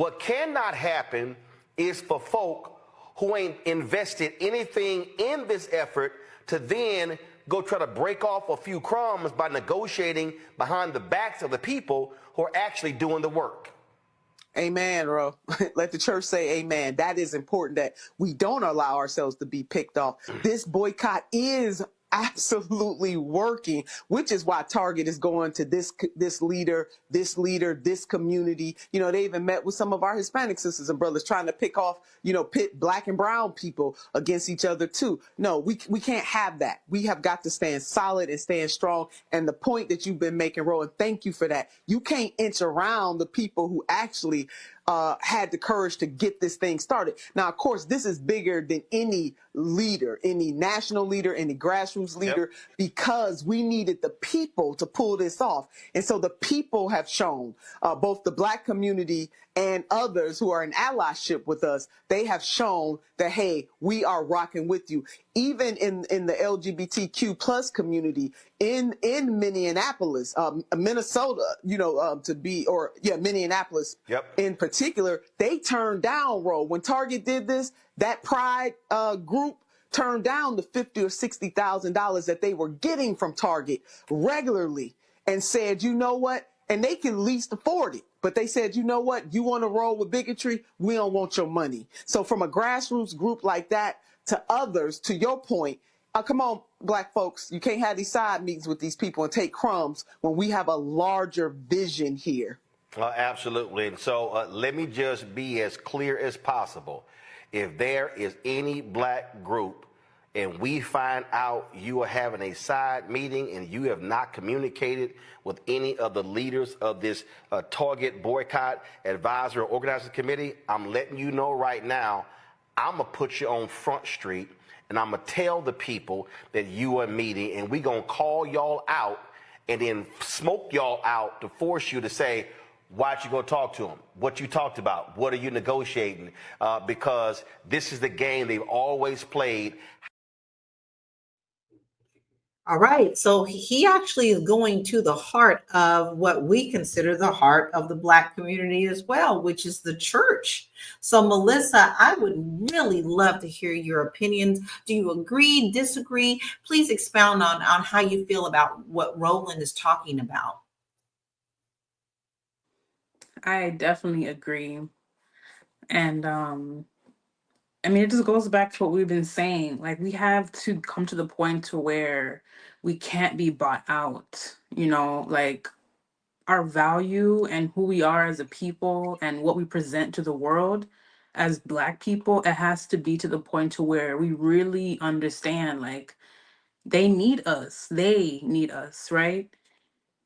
What cannot happen is for folk who ain't invested anything in this effort to then go try to break off a few crumbs by negotiating behind the backs of the people who are actually doing the work. Amen, bro. Let the church say amen. That is important, that we don't allow ourselves to be picked off. This boycott is absolutely working, which is why Target is going to this leader, this community. You know, they even met with some of our Hispanic sisters and brothers trying to pit black and brown people against each other too. No, we can't have that. We have got to stand solid and stand strong. And the point that you've been making, Rowan, thank you for that. You can't inch around the people who actually had the courage to get this thing started. Now, of course, this is bigger than any leader, any national leader, any grassroots leader, because we needed the people to pull this off. And so the people have shown, both the black community and others who are in allyship with us, they have shown that, hey, we are rocking with you. Even in the LGBTQ plus community in Minneapolis, Minnesota, Minneapolis in particular, they turned down Roe. When Target did this, that Pride group turned down the $50,000 or $60,000 that they were getting from Target regularly and said, you know what? And they can least afford it. But they said, you know what? You want to roll with bigotry? We don't want your money. So from a grassroots group like that to others, to your point, come on, black folks, you can't have these side meetings with these people and take crumbs when we have a larger vision here. Absolutely. And so let me just be as clear as possible. If there is any black group and we find out you are having a side meeting and you have not communicated with any of the leaders of this Target Boycott Advisory Organizing Committee, I'm letting you know right now, I'm going to put you on Front Street and I'm going to tell the people that you are meeting, and we're going to call y'all out and then smoke y'all out to force you to say, why'd you go talk to them? What you talked about? What are you negotiating? Because this is the game they've always played. All right. So he actually is going to the heart of what we consider the heart of the Black community as well, which is the church. So, Melissa, I would really love to hear your opinions. Do you agree, disagree? Please expound on how you feel about what Roland is talking about. I definitely agree. And I mean, it just goes back to what we've been saying. Like, we have to come to the point to where we can't be bought out, like our value and who we are as a people and what we present to the world as Black people, it has to be to the point to where we really understand, like, they need us, right?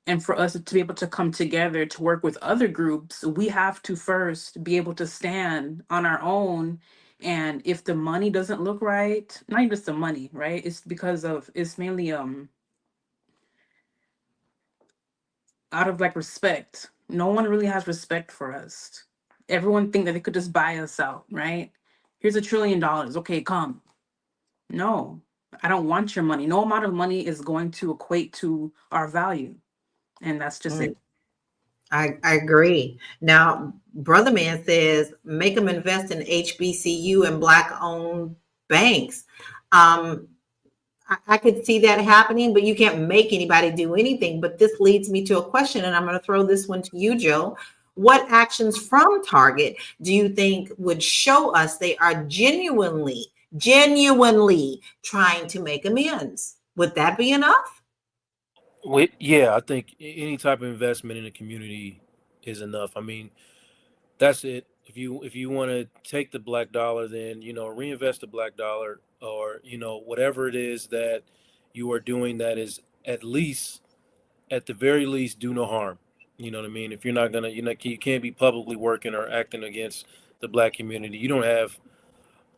And for us to be able to come together to work with other groups, we have to first be able to stand on our own. And if the money doesn't look right, not even just the money, right? It's mainly out of like respect. No one really has respect for us. Everyone think that they could just buy us out, right? Here's $1 trillion. Okay, come. No, I don't want your money. No amount of money is going to equate to our value. And that's just it. I agree. Now, Brother Man says, make them invest in HBCU and Black-owned banks. I could see that happening, but you can't make anybody do anything. But this leads me to a question, and I'm going to throw this one to you, Joe. What actions from Target do you think would show us they are genuinely trying to make amends? Would that be enough? Yeah, I think any type of investment in the community is enough. I mean, that's it. If you want to take the black dollar, then reinvest the black dollar, or whatever it is that you are doing that is at the very least do no harm. You know what I mean? If you're not gonna, you can't be publicly working or acting against the Black community. You don't have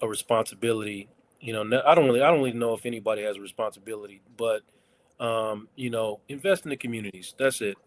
a responsibility. I don't really know if anybody has a responsibility, but invest in the communities. That's it.